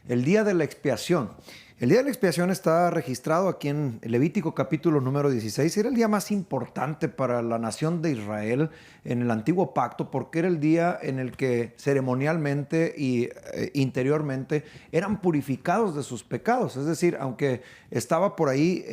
el día de la expiación. El día de la expiación está registrado aquí en Levítico capítulo número 16. Era el día más importante para la nación de Israel en el antiguo pacto porque era el día en el que ceremonialmente y interiormente eran purificados de sus pecados. Es decir, aunque estaba por ahí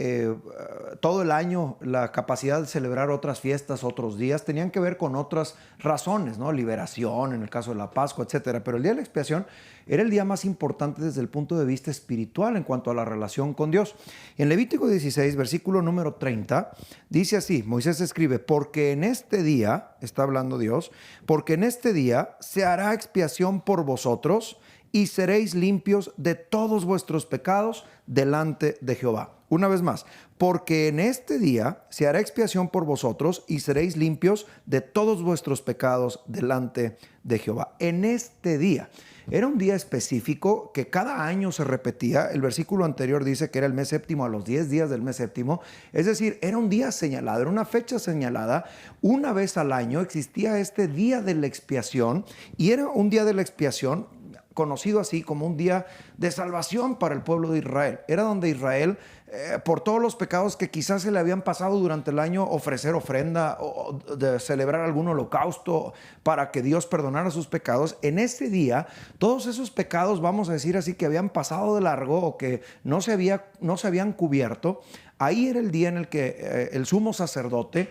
todo el año la capacidad de celebrar otras fiestas, otros días, tenían que ver con otras razones, ¿no? Liberación, en el caso de la Pascua, etcétera. Pero el día de la expiación era el día más importante desde el punto de vista espiritual en cuanto a la relación con Dios. En Levítico 16, versículo número 30, dice así, Moisés escribe, porque en este día, está hablando Dios, porque en este día se hará expiación por vosotros y seréis limpios de todos vuestros pecados delante de Jehová. Una vez más, porque en este día se hará expiación por vosotros y seréis limpios de todos vuestros pecados delante de Jehová. En este día. Era un día específico que cada año se repetía. El versículo anterior dice que era el mes séptimo a los 10 días del mes séptimo. Es decir, era un día señalado, era una fecha señalada. Una vez al año existía este día de la expiación y era un día de la expiación conocido así como un día de salvación para el pueblo de Israel. Era donde Israel, por todos los pecados que quizás se le habían pasado durante el año, ofrecer ofrenda o de celebrar algún holocausto para que Dios perdonara sus pecados. En ese día, todos esos pecados, vamos a decir así, que habían pasado de largo o que no se habían cubierto, ahí era el día en el que el sumo sacerdote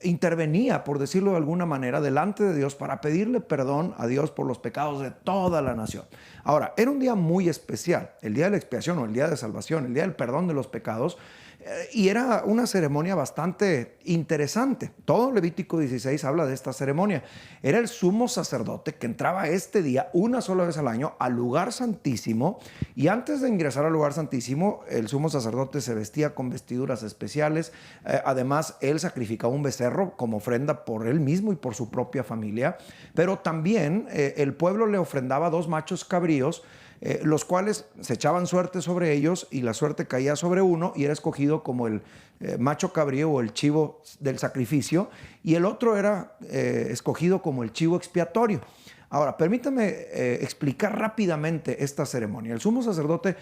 intervenía, por decirlo de alguna manera, delante de Dios para pedirle perdón a Dios por los pecados de toda la nación. Ahora, era un día muy especial, el día de la expiación o el día de salvación, el día del perdón de los pecados, y era una ceremonia bastante interesante. Todo Levítico 16 habla de esta ceremonia. Era el sumo sacerdote que entraba este día una sola vez al año al lugar santísimo, y antes de ingresar al lugar santísimo, el sumo sacerdote se vestía con vestiduras especiales. Además, él sacrificaba un becerro como ofrenda por él mismo y por su propia familia, pero también el pueblo le ofrendaba 2 machos cabríos, los cuales se echaban suerte sobre ellos y la suerte caía sobre uno y era escogido como el macho cabrío o el chivo del sacrificio, y el otro era escogido como el chivo expiatorio. Ahora, permítame explicar rápidamente esta ceremonia. El sumo sacerdote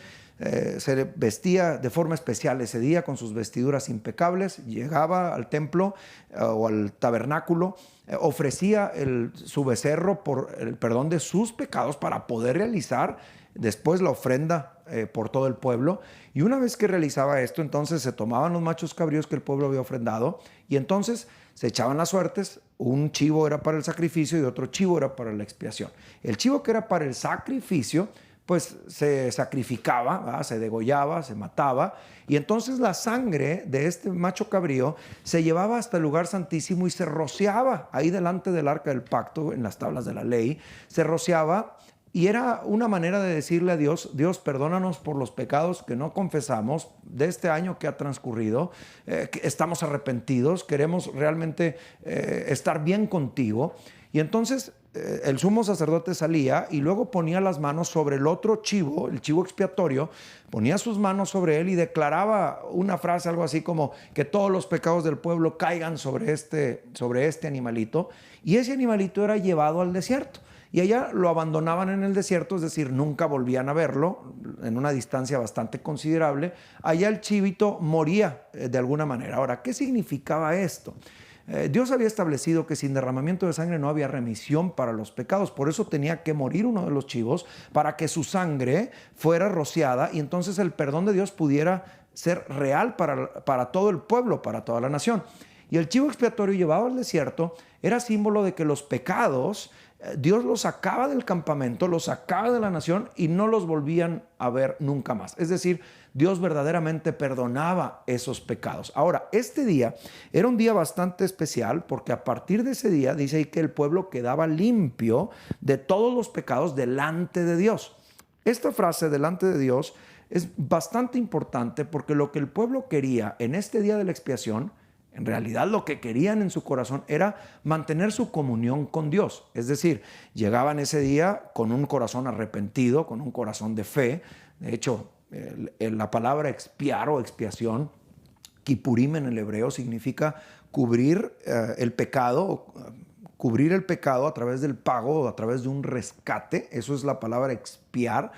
se vestía de forma especial ese día con sus vestiduras impecables, llegaba al templo o al tabernáculo, ofrecía su becerro por el perdón de sus pecados para poder realizar después la ofrenda por todo el pueblo. Y una vez que realizaba esto, entonces se tomaban los machos cabríos que el pueblo había ofrendado y entonces se echaban las suertes. Un chivo era para el sacrificio y otro chivo era para la expiación. El chivo que era para el sacrificio, pues se sacrificaba, ¿verdad? Se degollaba, se mataba, y entonces la sangre de este macho cabrío se llevaba hasta el lugar santísimo y se rociaba ahí delante del arca del pacto, en las tablas de la ley, se rociaba. Y era una manera de decirle a Dios, Dios, perdónanos por los pecados que no confesamos de este año que ha transcurrido, que estamos arrepentidos, queremos realmente estar bien contigo. Y entonces el sumo sacerdote salía y luego ponía las manos sobre el otro chivo, el chivo expiatorio, ponía sus manos sobre él y declaraba una frase, algo así como que todos los pecados del pueblo caigan sobre este animalito, y ese animalito era llevado al desierto. Y allá lo abandonaban en el desierto, es decir, nunca volvían a verlo, en una distancia bastante considerable. Allá el chivito moría de alguna manera. Ahora, ¿qué significaba esto? Dios había establecido que sin derramamiento de sangre no había remisión para los pecados. Por eso tenía que morir uno de los chivos para que su sangre fuera rociada y entonces el perdón de Dios pudiera ser real para todo el pueblo, para toda la nación. Y el chivo expiatorio llevado al desierto era símbolo de que los pecados Dios los sacaba del campamento, los sacaba de la nación y no los volvían a ver nunca más. Es decir, Dios verdaderamente perdonaba esos pecados. Ahora, este día era un día bastante especial porque a partir de ese día dice ahí que el pueblo quedaba limpio de todos los pecados delante de Dios. Esta frase, delante de Dios, es bastante importante porque lo que el pueblo quería en este día de la expiación, en realidad lo que querían en su corazón era mantener su comunión con Dios. Es decir, llegaban ese día con un corazón arrepentido, con un corazón de fe. De hecho, la palabra expiar o expiación, kippurim en el hebreo, significa cubrir el pecado, cubrir el pecado a través del pago o a través de un rescate. Eso es la palabra expiar.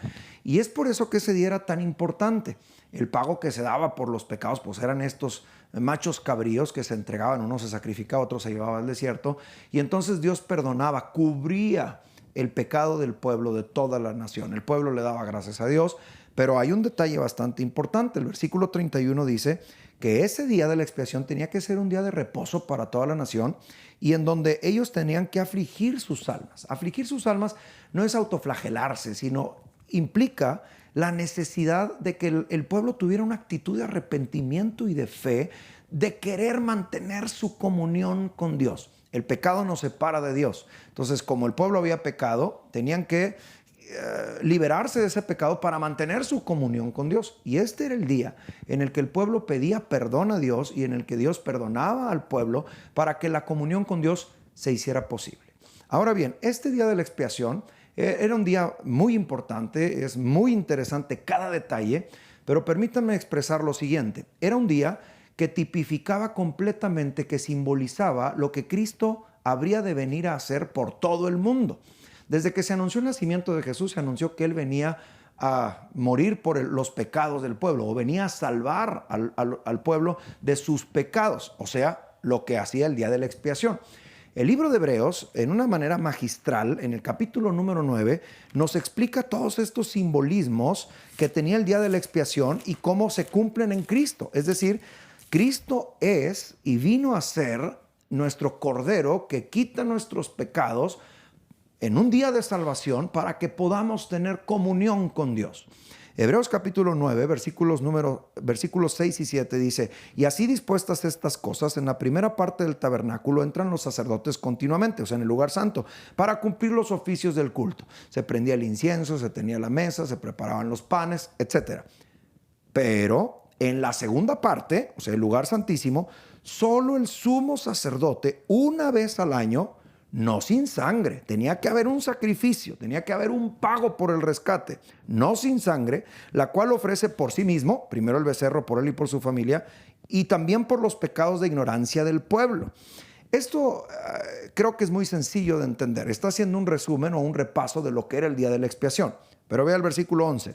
Y es por eso que ese día era tan importante. El pago que se daba por los pecados, pues eran estos machos cabríos que se entregaban, uno se sacrificaba, otro se llevaba al desierto, y entonces Dios perdonaba, cubría el pecado del pueblo, de toda la nación. El pueblo le daba gracias a Dios, pero hay un detalle bastante importante. El versículo 31 dice que ese día de la expiación tenía que ser un día de reposo para toda la nación y en donde ellos tenían que afligir sus almas. Afligir sus almas no es autoflagelarse, sino implica la necesidad de que el pueblo tuviera una actitud de arrepentimiento y de fe, de querer mantener su comunión con Dios. El pecado nos separa de Dios. Entonces, como el pueblo había pecado, tenían que liberarse de ese pecado para mantener su comunión con Dios. Y este era el día en el que el pueblo pedía perdón a Dios y en el que Dios perdonaba al pueblo para que la comunión con Dios se hiciera posible. Ahora bien, este día de la expiación era un día muy importante, es muy interesante cada detalle, pero permítanme expresar lo siguiente. Era un día que tipificaba completamente, que simbolizaba lo que Cristo habría de venir a hacer por todo el mundo. Desde que se anunció el nacimiento de Jesús, se anunció que Él venía a morir por los pecados del pueblo, o venía a salvar al pueblo de sus pecados, o sea, lo que hacía el día de la expiación. El libro de Hebreos, en una manera magistral, en el capítulo número 9, nos explica todos estos simbolismos que tenía el día de la expiación y cómo se cumplen en Cristo. Es decir, Cristo es y vino a ser nuestro Cordero que quita nuestros pecados en un día de salvación para que podamos tener comunión con Dios. Hebreos capítulo 9, versículos 6 y 7 dice: y así dispuestas estas cosas, en la primera parte del tabernáculo entran los sacerdotes continuamente, o sea, en el lugar santo, para cumplir los oficios del culto. Se prendía el incienso, se tenía la mesa, se preparaban los panes, etc. Pero en la segunda parte, o sea, el lugar santísimo, solo el sumo sacerdote, una vez al año, no sin sangre, tenía que haber un sacrificio, tenía que haber un pago por el rescate, no sin sangre, la cual ofrece por sí mismo, primero el becerro por él y por su familia, y también por los pecados de ignorancia del pueblo. Esto creo que es muy sencillo de entender. Está haciendo un resumen o un repaso de lo que era el día de la expiación. Pero vea el versículo 11.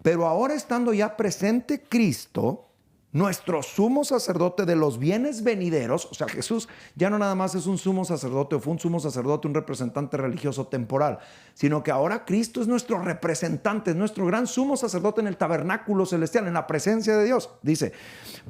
Pero ahora, estando ya presente Cristo, nuestro sumo sacerdote de los bienes venideros, o sea, Jesús ya no nada más es un sumo sacerdote o fue un sumo sacerdote, un representante religioso temporal, sino que ahora Cristo es nuestro representante, es nuestro gran sumo sacerdote en el tabernáculo celestial, en la presencia de Dios. Dice,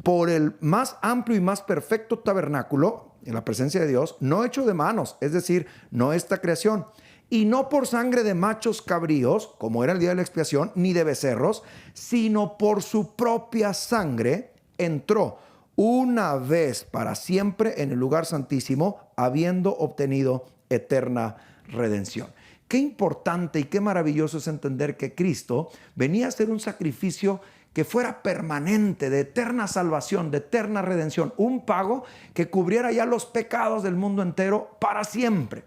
por el más amplio y más perfecto tabernáculo, en la presencia de Dios, no hecho de manos, es decir, no esta creación, y no por sangre de machos cabríos, como era el día de la expiación, ni de becerros, sino por su propia sangre, entró una vez para siempre en el lugar santísimo, habiendo obtenido eterna redención. Qué importante y qué maravilloso es entender que Cristo venía a ser un sacrificio que fuera permanente, de eterna salvación, de eterna redención, un pago que cubriera ya los pecados del mundo entero para siempre.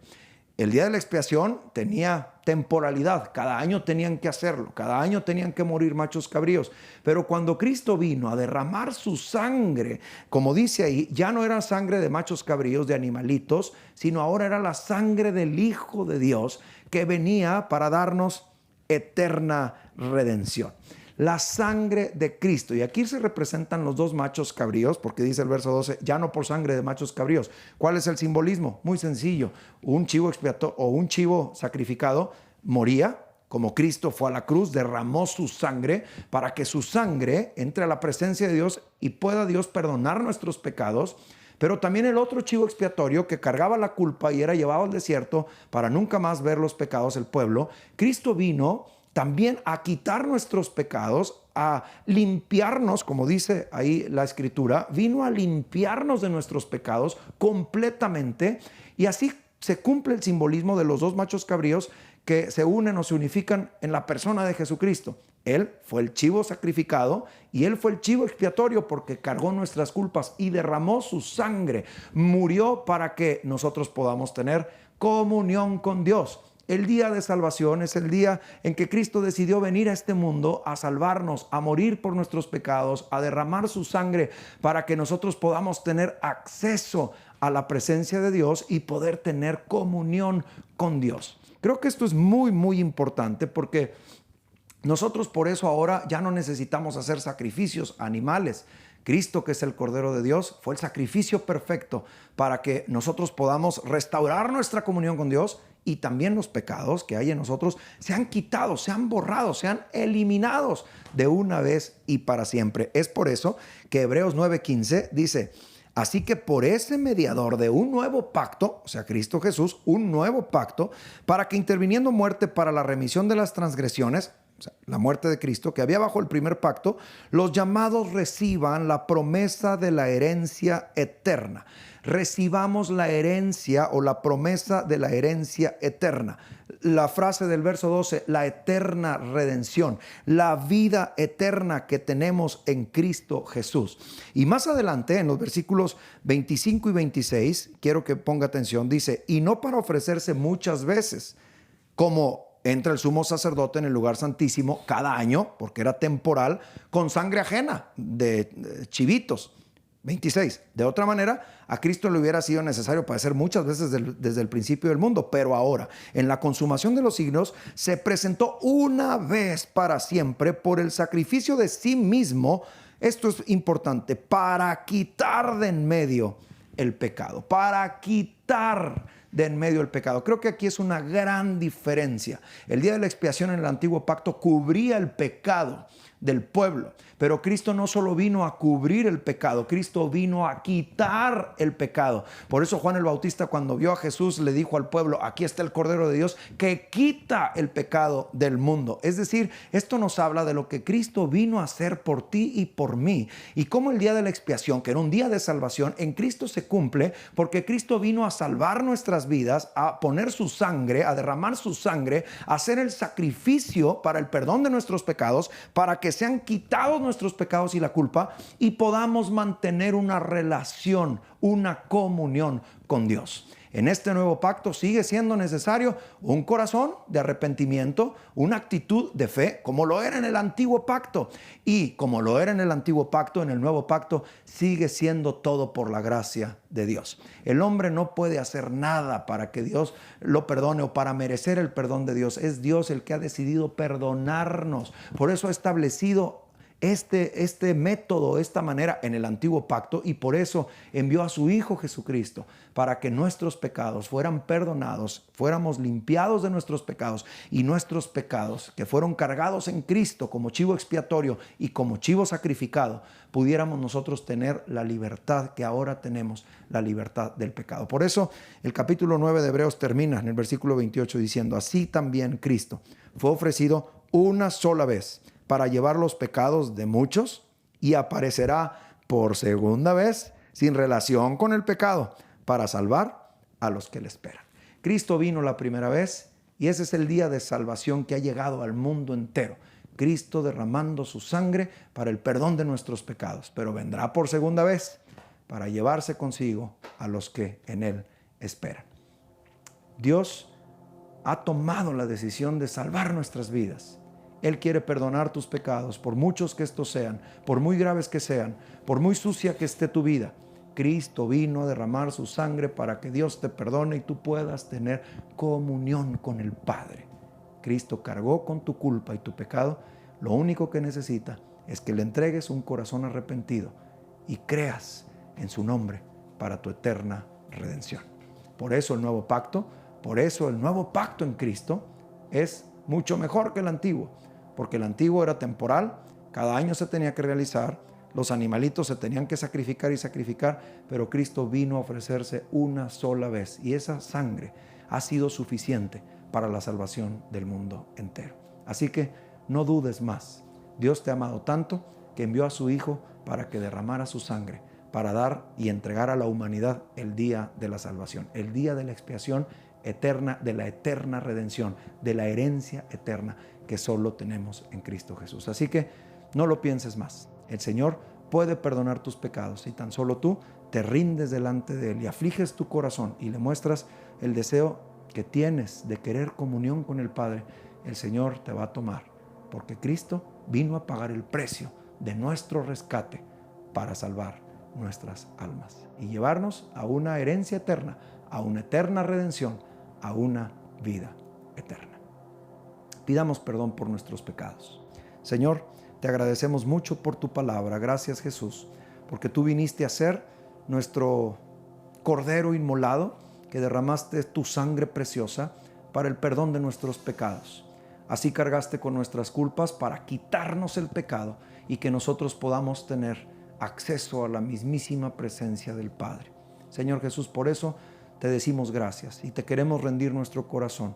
El día de la expiación tenía temporalidad, cada año tenían que hacerlo, cada año tenían que morir machos cabríos, pero cuando Cristo vino a derramar su sangre, como dice ahí, ya no era sangre de machos cabríos, de animalitos, sino ahora era la sangre del Hijo de Dios que venía para darnos eterna redención. La sangre de Cristo. Y aquí se representan los dos machos cabríos, porque dice el verso 12, ya no por sangre de machos cabríos. ¿Cuál es el simbolismo? Muy sencillo. Un chivo expiatorio o un chivo sacrificado moría, como Cristo fue a la cruz, derramó su sangre para que su sangre entre a la presencia de Dios y pueda Dios perdonar nuestros pecados. Pero también el otro chivo expiatorio que cargaba la culpa y era llevado al desierto para nunca más ver los pecados del pueblo. Cristo vino también a quitar nuestros pecados, a limpiarnos, como dice ahí la Escritura, vino a limpiarnos de nuestros pecados completamente, y así se cumple el simbolismo de los dos machos cabríos que se unen o se unifican en la persona de Jesucristo. Él fue el chivo sacrificado y Él fue el chivo expiatorio porque cargó nuestras culpas y derramó su sangre, murió para que nosotros podamos tener comunión con Dios. El día de salvación es el día en que Cristo decidió venir a este mundo a salvarnos, a morir por nuestros pecados, a derramar su sangre para que nosotros podamos tener acceso a la presencia de Dios y poder tener comunión con Dios. Creo que esto es muy, muy importante porque nosotros por eso ahora ya no necesitamos hacer sacrificios animales. Cristo, que es el Cordero de Dios, fue el sacrificio perfecto para que nosotros podamos restaurar nuestra comunión con Dios y también los pecados que hay en nosotros sean quitados, sean borrados, sean eliminados de una vez y para siempre. Es por eso que Hebreos 9:15 dice: así que por ese mediador de un nuevo pacto, o sea, Cristo Jesús, un nuevo pacto, para que interviniendo muerte para la remisión de las transgresiones, o sea, la muerte de Cristo, que había bajo el primer pacto, los llamados reciban la promesa de la herencia eterna. Recibamos la herencia o la promesa de la herencia eterna. La frase del verso 12, la eterna redención, la vida eterna que tenemos en Cristo Jesús. Y más adelante, en los versículos 25 y 26, quiero que ponga atención, dice: y no para ofrecerse muchas veces, como entra el sumo sacerdote en el lugar santísimo cada año, porque era temporal, con sangre ajena de chivitos. 26. De otra manera, a Cristo le hubiera sido necesario padecer muchas veces desde el principio del mundo, pero ahora, en la consumación de los siglos, se presentó una vez para siempre por el sacrificio de sí mismo. Esto es importante, para quitar de en medio el pecado, para quitar de en medio el pecado. Creo que aquí es una gran diferencia. El día de la expiación en el antiguo pacto cubría el pecado del pueblo, pero Cristo no solo vino a cubrir el pecado, Cristo vino a quitar el pecado. Por eso Juan el Bautista, cuando vio a Jesús, le dijo al pueblo: aquí está el Cordero de Dios que quita el pecado del mundo. Es decir, esto nos habla de lo que Cristo vino a hacer por ti y por mí, y cómo el día de la expiación, que era un día de salvación, en Cristo se cumple, porque Cristo vino a salvar nuestras vidas, a poner su sangre, a derramar su sangre, a hacer el sacrificio para el perdón de nuestros pecados, para que sean quitados nuestros pecados y la culpa, y podamos mantener una relación, una comunión con Dios. En este nuevo pacto sigue siendo necesario un corazón de arrepentimiento, una actitud de fe, como lo era en el antiguo pacto. Y como lo era en el antiguo pacto, en el nuevo pacto sigue siendo todo por la gracia de Dios. El hombre no puede hacer nada para que Dios lo perdone o para merecer el perdón de Dios. Es Dios el que ha decidido perdonarnos. Por eso ha establecido este método, esta manera en el antiguo pacto, y por eso envió a su Hijo Jesucristo para que nuestros pecados fueran perdonados, fuéramos limpiados de nuestros pecados, y nuestros pecados que fueron cargados en Cristo como chivo expiatorio y como chivo sacrificado, pudiéramos nosotros tener la libertad que ahora tenemos, la libertad del pecado. Por eso el capítulo 9 de Hebreos termina en el versículo 28 diciendo: así también Cristo fue ofrecido una sola vez para llevar los pecados de muchos, y aparecerá por segunda vez sin relación con el pecado para salvar a los que le esperan. Cristo vino la primera vez y ese es el día de salvación que ha llegado al mundo entero. Cristo derramando su sangre para el perdón de nuestros pecados, pero vendrá por segunda vez para llevarse consigo a los que en Él esperan. Dios ha tomado la decisión de salvar nuestras vidas. Él quiere perdonar tus pecados, por muchos que estos sean, por muy graves que sean, por muy sucia que esté tu vida. Cristo vino a derramar su sangre para que Dios te perdone y tú puedas tener comunión con el Padre. Cristo cargó con tu culpa y tu pecado. Lo único que necesita es que le entregues un corazón arrepentido y creas en su nombre para tu eterna redención. Por eso el nuevo pacto, en Cristo es mucho mejor que el antiguo. Porque el antiguo era temporal, cada año se tenía que realizar, los animalitos se tenían que sacrificar, pero Cristo vino a ofrecerse una sola vez y esa sangre ha sido suficiente para la salvación del mundo entero. Así que no dudes más. Dios te ha amado tanto que envió a su Hijo para que derramara su sangre, para dar y entregar a la humanidad el día de la salvación, el día de la expiación eterna, de la eterna redención, de la herencia eterna que solo tenemos en Cristo Jesús. Así que no lo pienses más. El Señor puede perdonar tus pecados si tan solo tú te rindes delante de Él y afliges tu corazón y le muestras el deseo que tienes de querer comunión con el Padre, el Señor te va a tomar, porque Cristo vino a pagar el precio de nuestro rescate para salvar nuestras almas y llevarnos a una herencia eterna, a una eterna redención, a una vida eterna. Pidamos perdón por nuestros pecados. Señor, te agradecemos mucho por tu palabra. Gracias, Jesús, porque tú viniste a ser nuestro Cordero inmolado, que derramaste tu sangre preciosa para el perdón de nuestros pecados. Así cargaste con nuestras culpas para quitarnos el pecado y que nosotros podamos tener acceso a la mismísima presencia del Padre. Señor Jesús, por eso te decimos gracias y te queremos rendir nuestro corazón.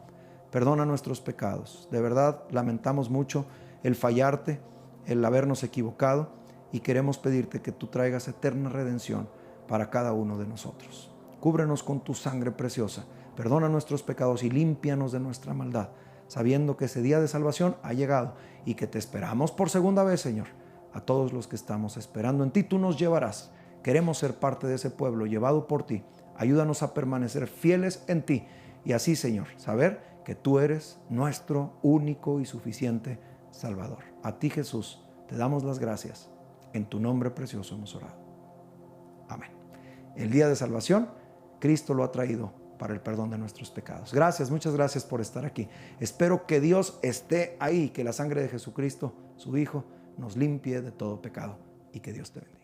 Perdona nuestros pecados. De verdad, lamentamos mucho el fallarte, el habernos equivocado, y queremos pedirte que tú traigas eterna redención para cada uno de nosotros. Cúbrenos con tu sangre preciosa, perdona nuestros pecados y límpianos de nuestra maldad, sabiendo que ese día de salvación ha llegado y que te esperamos por segunda vez, Señor. A todos los que estamos esperando en ti, tú nos llevarás. Queremos ser parte de ese pueblo llevado por ti. Ayúdanos a permanecer fieles en ti y así, Señor, saber que tú eres nuestro único y suficiente Salvador. A ti, Jesús, te damos las gracias. En tu nombre precioso hemos orado. Amén. El día de salvación, Cristo lo ha traído para el perdón de nuestros pecados. Gracias, muchas gracias por estar aquí. Espero que Dios esté ahí, que la sangre de Jesucristo, su Hijo, nos limpie de todo pecado y que Dios te bendiga.